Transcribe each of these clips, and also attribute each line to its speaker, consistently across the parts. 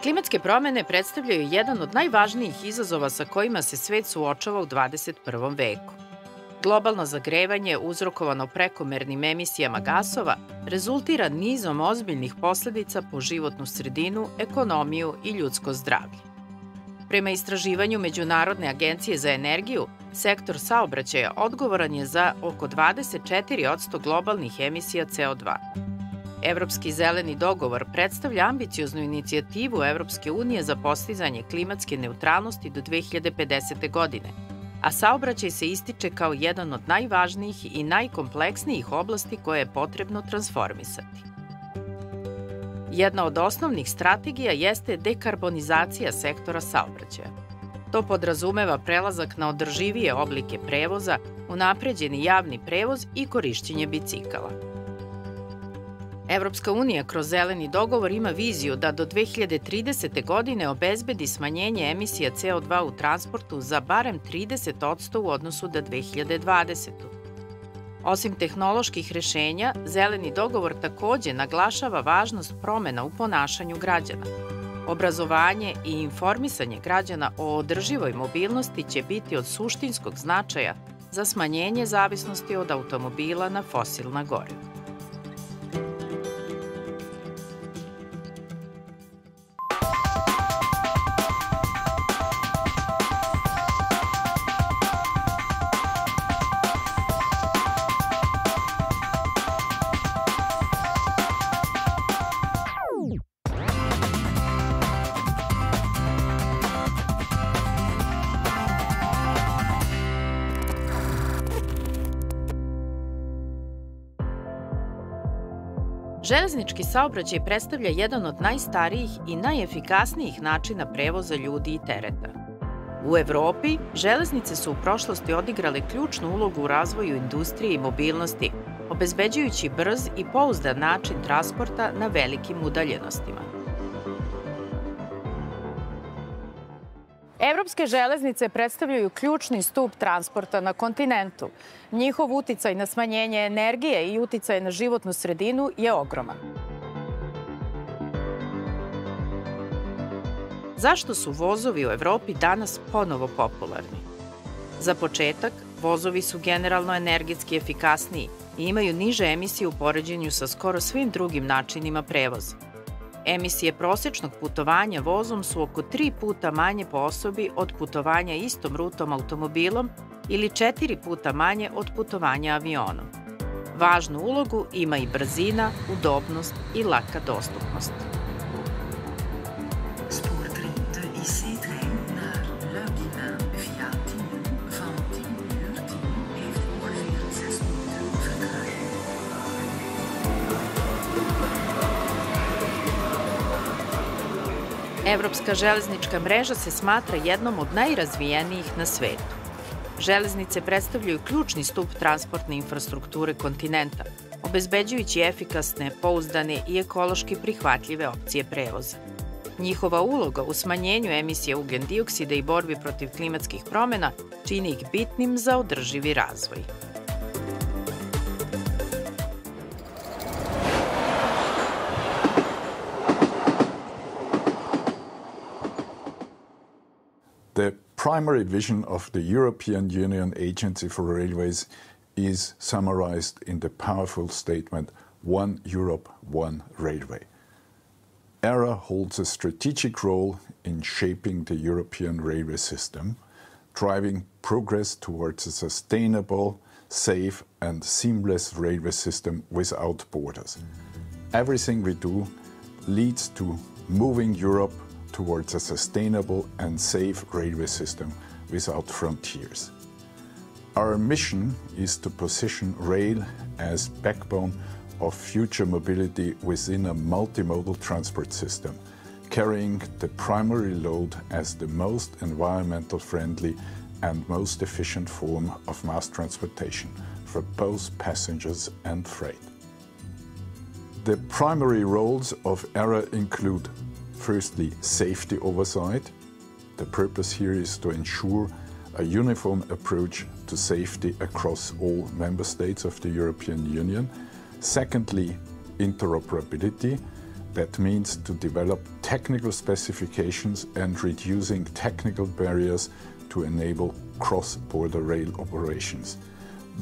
Speaker 1: Klimatske promene predstavljaju jedan od najvažnijih izazova sa kojima se svet suočava u 21. veku. Globalno zagrevanje, uzrokovano prekomernim emisijama gasova, rezultira nizom ozbiljnih posledica po životnu sredinu, ekonomiju i ljudsko zdravlje. Prema istraživanju Međunarodne agencije za energiju, sektor saobraćaja odgovoran je za oko 24% globalnih emisija CO2. Evropski zeleni dogovor predstavlja ambicioznu inicijativu Evropske unije za postizanje klimatske neutralnosti do 2050. godine, a saobraćaj se ističe kao jedan od najvažnijih i najkompleksnijih oblasti koje je potrebno transformisati. Jedna od osnovnih strategija jeste dekarbonizacija sektora saobraćaja. To podrazumeva prelazak na održivije oblike prevoza, unapređeni javni prevoz i korišćenje bicikala. Evropska unija kroz zeleni dogovor ima viziju da do 2030. godine obezbedi smanjenje emisija CO2 u transportu za barem 30% u odnosu na 2020. Osim tehnoloških rešenja, zeleni dogovor takođe naglašava važnost promena u ponašanju građana. Obrazovanje i informisanje građana o održivoj mobilnosti će biti od suštinskog značaja za smanjenje zavisnosti od automobila na fosilna goriva. Železnički saobraćaj predstavlja jedan od najstarijih i najefikasnijih načina prevoza ljudi i tereta. U Evropi, železnice su u prošlosti odigrale ključnu ulogu u razvoju industrije i mobilnosti, obezbeđujući brz i pouzdan način transporta na velikim udaljenostima. Evropske železnice predstavljaju ključni stub transporta na kontinentu. Njihov uticaj na smanjenje energije i uticaj na životnu sredinu je ogroman. Zašto su vozovi u Evropi danas ponovo popularni? Za početak, vozovi su generalno energetski efikasniji i imaju niže emisije u poređenju sa skoro svim drugim načinima prevoza. Emisije prosečnog putovanja vozom su oko 3 puta manje po osobi od putovanja istom rutom automobilom ili 4 puta manje od putovanja avionom. Važnu ulogu ima i brzina, udobnost i laka dostupnost. Evropska železnička mreža se smatra jednom od najrazvijenijih na svetu. Železnice predstavljaju ključni stub transportne infrastrukture kontinenta, obezbeđujući efikasne, pouzdane i ekološki prihvatljive opcije prevoza. Njihova uloga u smanjenju emisije ugljen-dioksida i borbi protiv klimatskih promena čini ih bitnim za održivi razvoj.
Speaker 2: The primary vision of the European Union Agency for Railways is summarized in the powerful statement, One Europe, One Railway. ERA holds a strategic role in shaping the European railway system, driving progress towards a sustainable, safe and seamless railway system without borders. Everything we do leads to moving Europe towards a sustainable and safe railway system without frontiers. Our mission is to position rail as backbone of future mobility within a multimodal transport system, carrying the primary load as the most environmental friendly and most efficient form of mass transportation for both passengers and freight. The primary roles of ERA include firstly, safety oversight. The purpose here is to ensure a uniform approach to safety across all member states of the European Union. Secondly, interoperability. That means to develop technical specifications and reducing technical barriers to enable cross-border rail operations.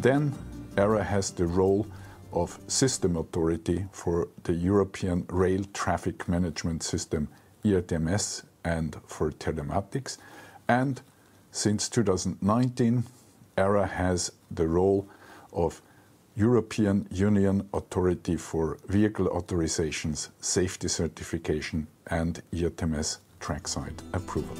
Speaker 2: Then ERA has the role of system authority for the European Rail Traffic Management System, ERTMS, and for telematics. And since 2019, ERA has the role of European Union Authority for Vehicle Authorizations, Safety Certification and ERTMS trackside approval.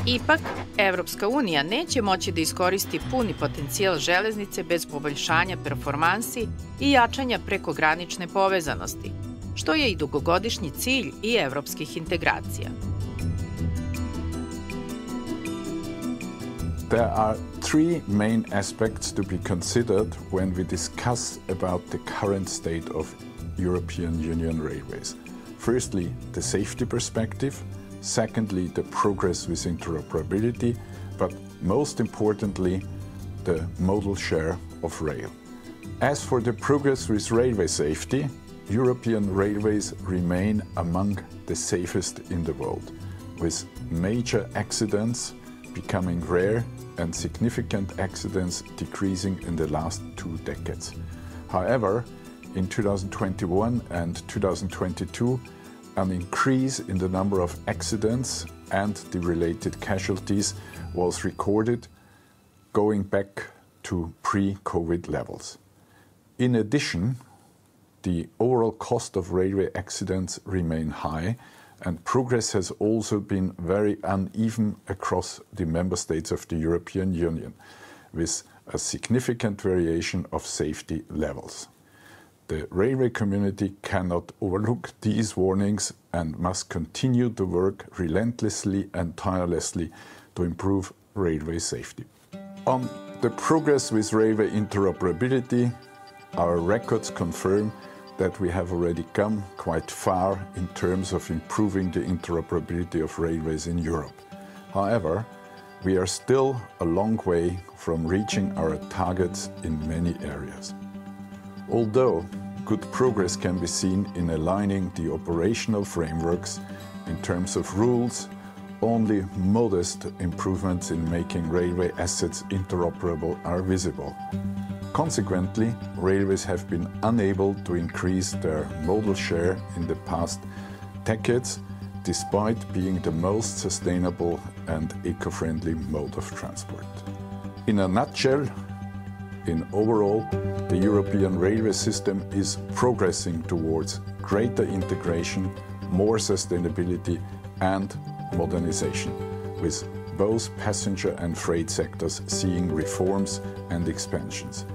Speaker 1: Ipak, Evropska unija neće moći da iskoristi puni potencijal železnice bez poboljšanja performansi i jačanja prekogranične povezanosti, što je i dugogodišnji cilj i evropskih integracija.
Speaker 2: There are three main aspects to be considered when we discuss about the current state of European Union railways. Firstly, the safety perspective. Secondly, the progress with interoperability. But most importantly, the modal share of rail. As for the progress with railway safety, European railways remain among the safest in the world, with major accidents becoming rare and significant accidents decreasing in the last 2 decades. However, in 2021 and 2022, an increase in the number of accidents and the related casualties was recorded, going back to pre-COVID levels. In addition, the overall cost of railway accidents remain high, and progress has also been very uneven across the member states of the European Union, with a significant variation of safety levels. The railway community cannot overlook these warnings and must continue to work relentlessly and tirelessly to improve railway safety. On the progress with railway interoperability, our records confirm that we have already come quite far in terms of improving the interoperability of railways in Europe. However, we are still a long way from reaching our targets in many areas. Although good progress can be seen in aligning the operational frameworks in terms of rules, only modest improvements in making railway assets interoperable are visible. Consequently, railways have been unable to increase their modal share in the past decades, despite being the most sustainable and eco-friendly mode of transport. In a nutshell, in overall, the European railway system is progressing towards greater integration, more sustainability and modernization, with both passenger and freight sectors seeing reforms and expansions.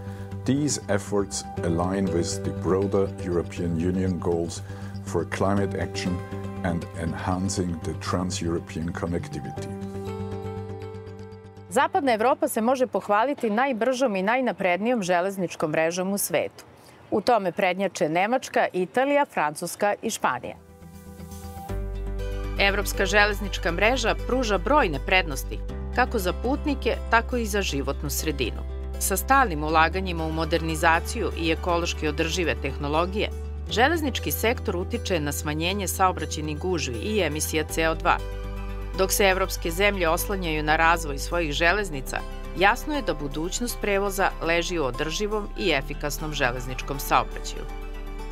Speaker 2: These efforts align with the broader European Union goals for climate action and enhancing the trans-European connectivity.
Speaker 1: Zapadna Evropa se može pohvaliti najbržom i najnaprednijom železničkom mrežom u svetu. U tome prednjače Nemačka, Italija, Francuska i Španija. Evropska železnička mreža pruža brojne prednosti, kako za putnike, tako i za životnu sredinu. Sa stalnim ulaganjima u modernizaciju i ekološki održive tehnologije, železnički sektor utiče na smanjenje saobraćajnih gužvi i emisija CO2. Dok se evropske zemlje oslanjaju na razvoj svojih železnica, jasno je da budućnost prevoza leži u održivom i efikasnom železničkom saobraćaju.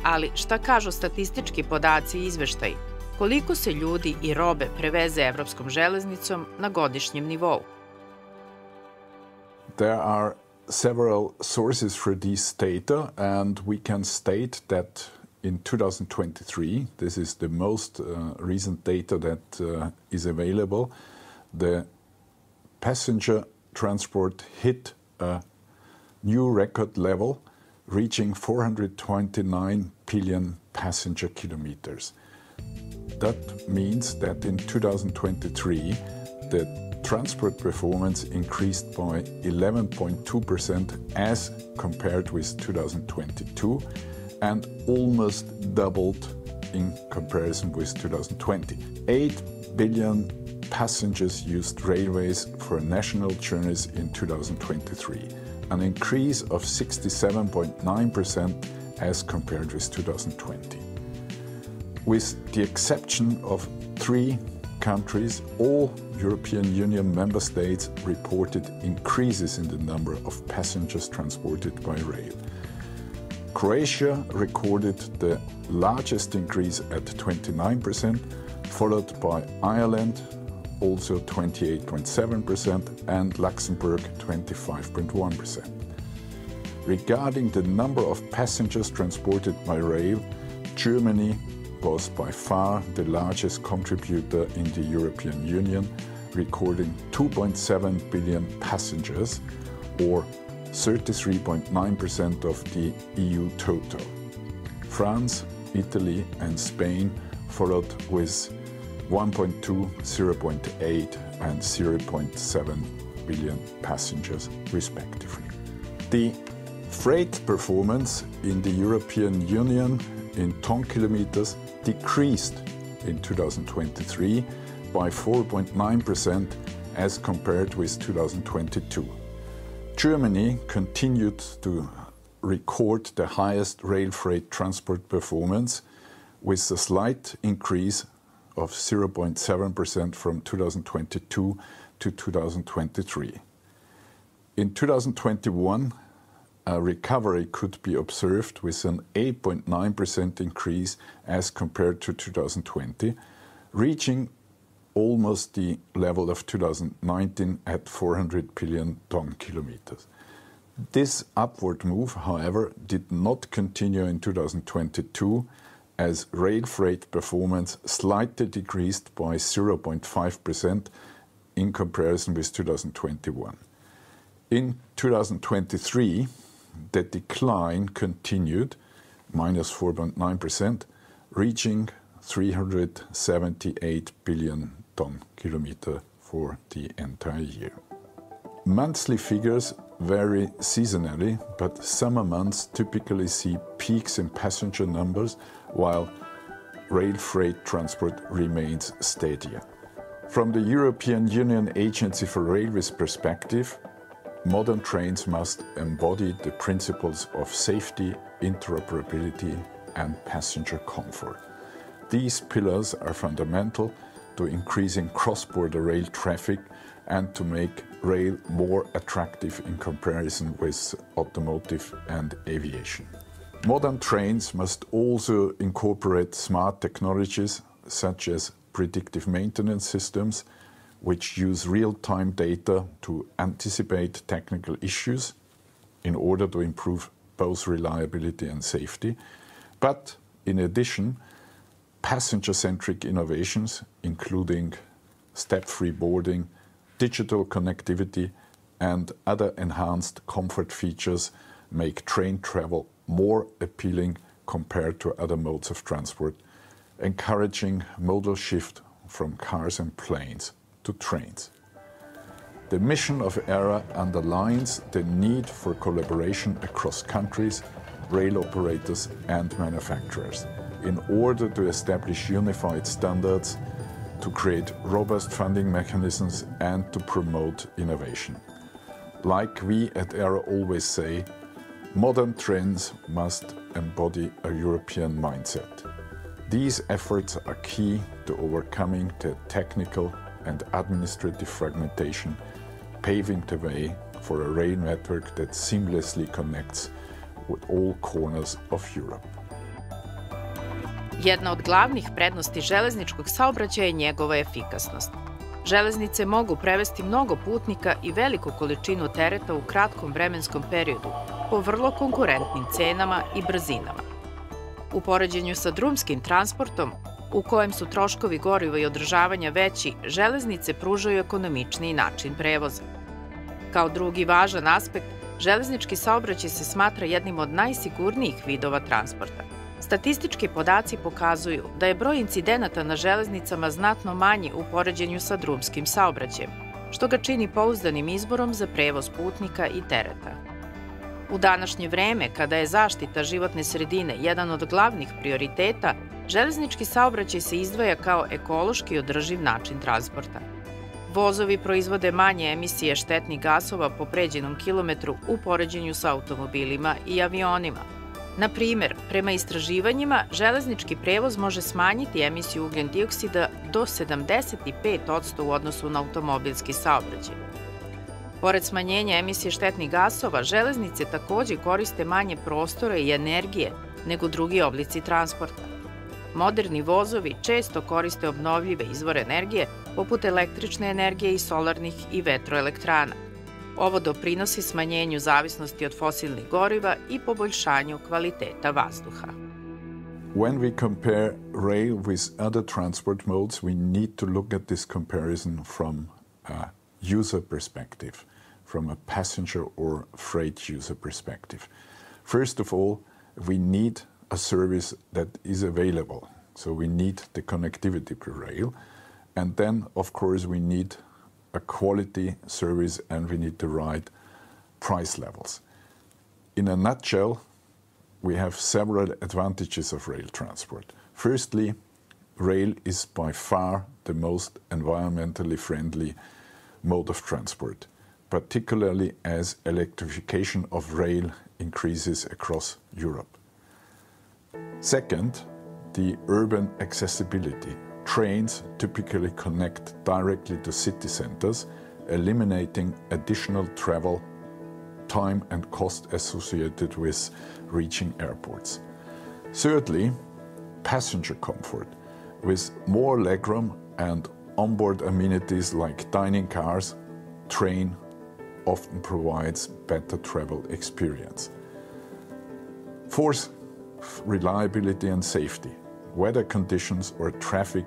Speaker 1: Ali šta kažu statistički podaci i izveštaji? Koliko se ljudi i robe preveze evropskom železnicom na godišnjem nivou?
Speaker 2: There are several sources for this data, and we can state that in 2023, this is the most recent data that is available, the passenger transport hit a new record level, reaching 429 billion passenger kilometers. That means that in 2023, the transport performance increased by 11.2% as compared with 2022 and almost doubled in comparison with 2020. 8 billion passengers used railways for national journeys in 2023, an increase of 67.9% as compared with 2020. With the exception of 3 countries, all European Union member states reported increases in the number of passengers transported by rail. Croatia recorded the largest increase at 29%, followed by Ireland, also 28.7%, and Luxembourg, 25.1%. Regarding the number of passengers transported by rail, Germany was by far the largest contributor in the European Union, recording 2.7 billion passengers, or 33.9% of the EU total. France, Italy, and Spain followed with 1.2, 0.8, and 0.7 billion passengers, respectively. The freight performance in the European Union in ton kilometers decreased in 2023 by 4.9% as compared with 2022. Germany continued to record the highest rail freight transport performance with a slight increase of 0.7% from 2022 to 2023. In 2021, a recovery could be observed with an 8.9% increase as compared to 2020, reaching almost the level of 2019 at 400 billion ton kilometers. This upward move, however, did not continue in 2022, as rail freight performance slightly decreased by 0.5% in comparison with 2021. In 2023, the decline continued, minus 4.9%, reaching 378 billion ton kilometer for the entire year. Monthly figures vary seasonally, but summer months typically see peaks in passenger numbers, while rail freight transport remains steadier. From the European Union Agency for Railways perspective, modern trains must embody the principles of safety, interoperability, and passenger comfort. These pillars are fundamental to increasing cross-border rail traffic and to make rail more attractive in comparison with automotive and aviation. Modern trains must also incorporate smart technologies such as predictive maintenance systems, which use real-time data to anticipate technical issues in order to improve both reliability and safety. But in addition, passenger-centric innovations, including step-free boarding, digital connectivity, and other enhanced comfort features, make train travel more appealing compared to other modes of transport, encouraging modal shift from cars and planes to trains. The mission of ERA underlines the need for collaboration across countries, rail operators, and manufacturers in order to establish unified standards, to create robust funding mechanisms, and to promote innovation. Like we at ERA always say, modern trends must embody a European mindset. These efforts are key to overcoming the technical and administrative fragmentation, paving the way for a rail network that seamlessly connects with all corners of Europe.
Speaker 1: Jedna od glavnih prednosti železničkog saobraćaja je njegova efikasnost. Železnice mogu prevesti mnogo putnika i veliku količinu tereta u kratkom vremenskom periodu po vrlo konkurentnim cenama i brzinama. U poređenju sa drumskim transportom, u kojem su troškovi goriva i održavanja veći, železnice pružaju ekonomičniji način prevoza. Kao drugi važan aspekt, železnički saobraćaj se smatra jednim od najsigurnijih vidova transporta. Statistički podaci pokazuju da je broj incidenata na železnicama znatno manji u poređenju sa drumskim saobraćajem, što ga čini pouzdanim izborom za prevoz putnika i tereta. U današnje vreme, kada je zaštita životne sredine jedan od glavnih prioriteta, železnički saobraćaj se izdvaja kao ekološki održiv način transporta. Vozovi proizvode manje emisije štetnih gasova po pređenom kilometru u poređenju sa automobilima i avionima. Na primer, prema istraživanjima, železnički prevoz može smanjiti emisiju ugljen-dioksida do 75% u odnosu na automobilski saobraćaj. Pored smanjenja emisije štetnih gasova, železnice takođe koriste manje prostora i energije nego drugi oblici transporta. Moderni vozovi često koriste obnovljive izvore energije, poput električne energije i solarnih i vetroelektrana. Ovo doprinosi smanjenju zavisnosti od fosilnih goriva i poboljšanju kvaliteta vazduha.
Speaker 2: When we compare rail with other transport modes, we need to look at this comparison from a user perspective, from a passenger or freight user perspective. First of all, we need a service that is available. So we need the connectivity per rail. And then, of course, we need a quality service and we need the right price levels. In a nutshell, we have several advantages of rail transport. Firstly, rail is by far the most environmentally friendly mode of transport, particularly as electrification of rail increases across Europe. Second, the urban accessibility. Trains typically connect directly to city centers, eliminating additional travel time and cost associated with reaching airports. Thirdly, passenger comfort. With more legroom and onboard amenities like dining cars, train often provides better travel experience. Fourth, reliability and safety. Weather conditions or traffic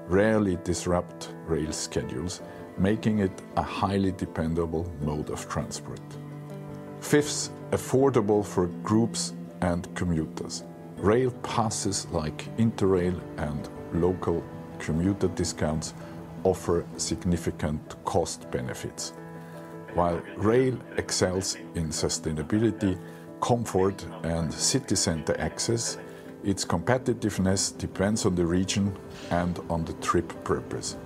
Speaker 2: rarely disrupt rail schedules, making it a highly dependable mode of transport. Fifth, affordable for groups and commuters. Rail passes like Interrail and local commuter discounts offer significant cost benefits. While rail excels in sustainability, comfort and city center access, its competitiveness depends on the region and on the trip purpose.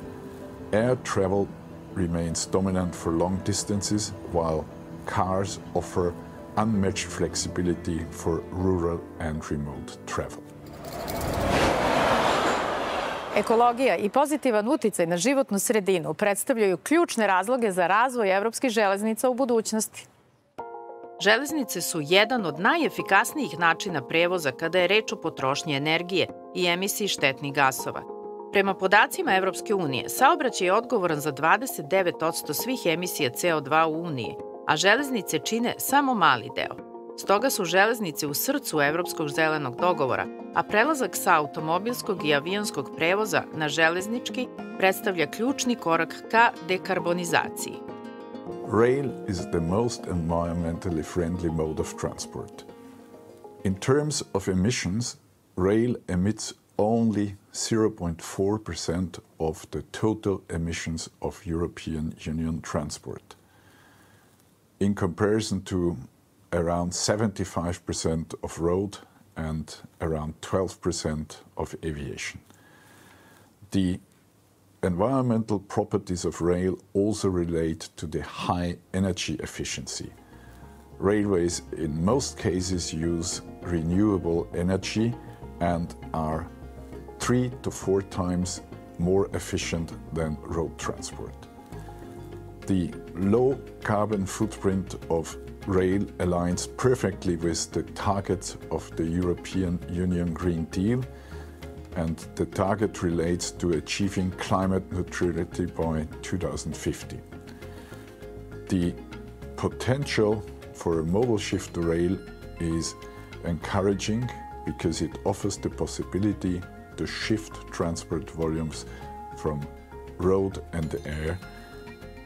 Speaker 2: Air travel remains dominant for long distances, while cars offer unmatched flexibility for rural and remote travel.
Speaker 3: Ekologija i pozitivan uticaj na životnu sredinu predstavljaju ključne razloge za razvoj evropskih železnica u budućnosti.
Speaker 1: Železnice su jedan od najefikasnijih načina prevoza kada je reč o potrošnji energije i emisiji štetnih gasova. Prema podacima Evropske unije, saobraćaj je odgovoran za 29% svih emisija CO2 u Uniji, a železnice čine samo mali deo. Stoga su železnice u srcu Evropskog zelenog dogovora, a prelazak sa automobilskog i avionskog prevoza na železnički predstavlja ključni korak ka dekarbonizaciji.
Speaker 2: Rail is the most environmentally friendly mode of transport. In terms of emissions, rail emits only 0.4% of the total emissions of European Union transport, in comparison to around 75% of road and around 12% of aviation. The environmental properties of rail also relate to the high energy efficiency. Railways in most cases use renewable energy and are 3 to 4 times more efficient than road transport. The low carbon footprint of rail aligns perfectly with the targets of the European Union Green Deal, and the target relates to achieving climate neutrality by 2050. The potential for a modal shift to rail is encouraging because it offers the possibility to shift transport volumes from road and air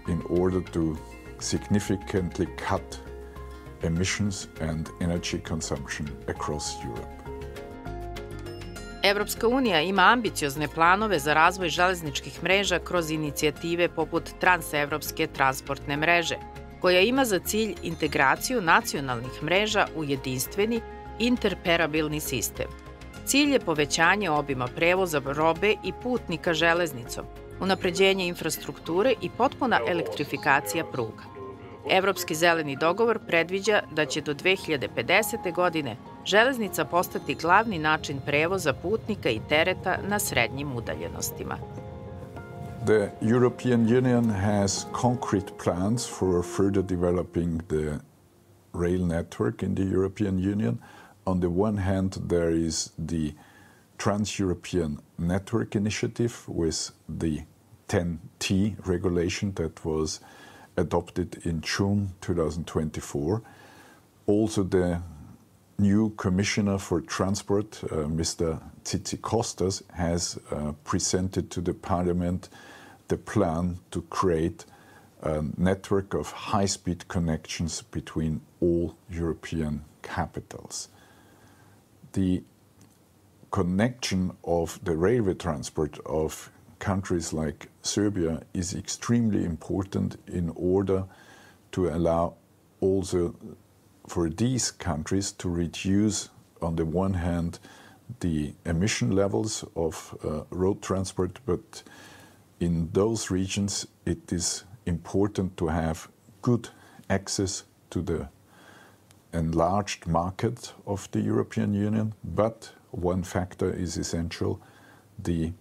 Speaker 2: in order to significantly cut emissions and energy consumption across Europe.
Speaker 1: Evropska unija ima ambiciozne planove za razvoj železničkih mreža kroz inicijative poput Transevropske transportne mreže, koja ima za cilj integraciju nacionalnih mreža u jedinstveni, interoperabilni sistem. Cilj je povećanje obima prevoza robe i putnika železnicom, unapređenje infrastrukture i potpuna elektrifikacija pruga. Evropski zeleni dogovor predviđa da će do 2050. godine železnica postati glavni način prevoza putnika i tereta na srednjim udaljenostima.
Speaker 2: The European Union has concrete plans for further developing the rail network in the European Union. On the one hand, there is the Trans-European Network Initiative with the 10T regulation that was adopted in June 2024. Also, the new Commissioner for Transport, Mr. Tzitzikostas, has presented to the Parliament the plan to create a network of high-speed connections between all European capitals. The connection of the railway transport of countries like Serbia is extremely important in order to allow also for these countries to reduce, on the one hand, the emission levels of road transport, but in those regions it is important to have good access to the enlarged market of the European Union. But one factor is essential: the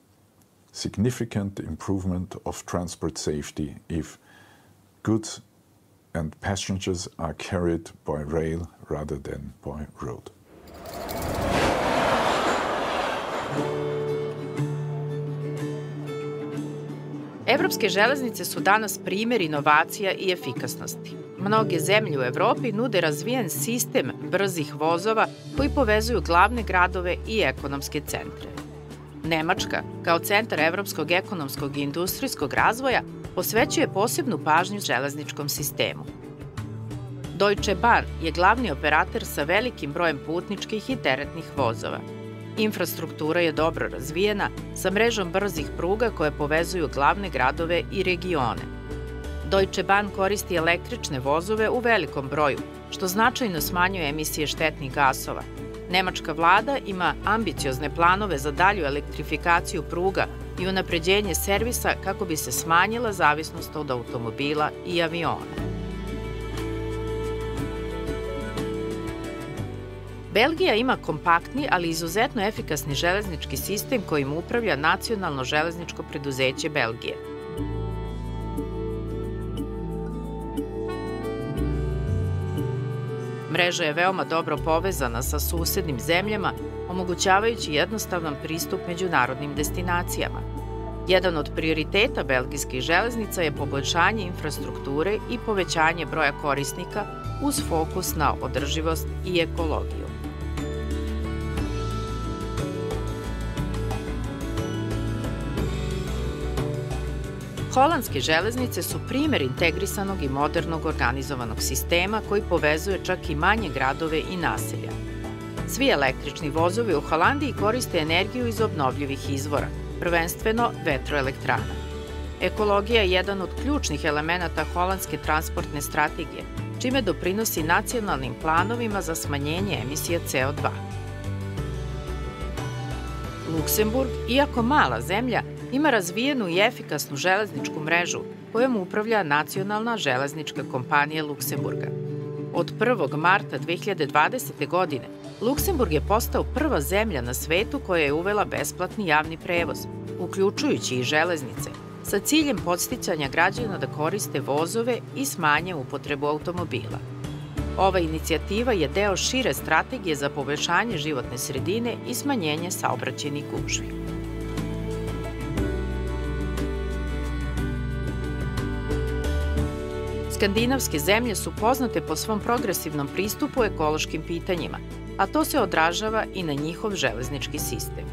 Speaker 2: significant improvement of transport safety if goods and passengers are carried by rail rather than by road.
Speaker 1: Evropske železnice su danas primer inovacija i efikasnosti. Mnoge zemlje u Evropi nude razvijen sistem brzih vozova koji povezuju glavne gradove i ekonomske centre. Nemačka, kao centar evropskog ekonomskog i industrijskog razvoja, posvećuje posebnu pažnju železničkom sistemu. Deutsche Bahn je glavni operator sa velikim brojem putničkih i teretnih vozova. Infrastruktura je dobro razvijena, sa mrežom brzih pruga koje povezuju glavne gradove i regione. Deutsche Bahn koristi električne vozove u velikom broju, što značajno smanjuje emisije štetnih gasova. Nemačka vlada ima ambiciozne planove za dalju elektrifikaciju pruga i unapređenje servisa kako bi se smanjila zavisnost od automobila i aviona. Belgija ima kompaktni, ali izuzetno efikasni železnički sistem kojim upravlja Nacionalno železničko preduzeće Belgije. Mreža je veoma dobro povezana sa susednim zemljama, omogućavajući jednostavan pristup međunarodnim destinacijama. Jedan od prioriteta belgijskih železnica je poboljšanje infrastrukture i povećanje broja korisnika uz fokus na održivost i ekologiju. Holandske železnice su primer integrisanog i modernog organizovanog sistema koji povezuje čak i manje gradove i naselja. Svi električni vozovi u Holandiji koriste energiju iz obnovljivih izvora, prvenstveno vetroelektrana. Ekologija je jedan od ključnih elemenata holandske transportne strategije, čime doprinosi nacionalnim planovima za smanjenje emisija CO2. Luksemburg, iako mala zemlja, ima razvijenu i efikasnu železničku mrežu kojom upravlja Nacionalna železnička kompanija Luksemburga. Od 1. marta 2020. godine Luksemburg je postao prva zemlja na svetu koja je uvela besplatni javni prevoz, uključujući i železnice, sa ciljem podsticanja građana da koriste vozove i smanje upotrebu automobila. Ova inicijativa je deo šire strategije za poboljšanje životne sredine i smanjenje saobraćajnih gužvi. Skandinavske zemlje su poznate po svom progresivnom pristupu ekološkim pitanjima, a to se odražava i na njihov železnički sistem.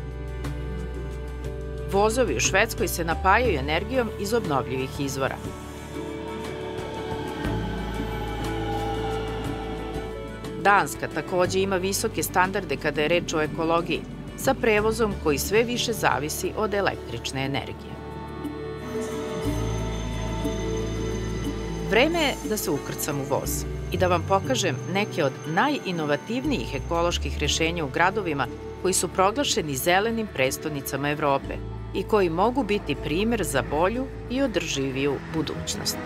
Speaker 1: Vozovi u Švedskoj se napajaju energijom iz obnovljivih izvora. Danska takođe ima visoke standarde kada je reč o ekologiji, sa prevozom koji sve više zavisi od električne energije. Vreme je da se ukrcam u voz i da vam pokažem neke od najinovativnijih ekoloških rešenja u gradovima koji su proglašeni zelenim prestonicama Evrope i koji mogu biti primer za bolju i održiviju budućnost.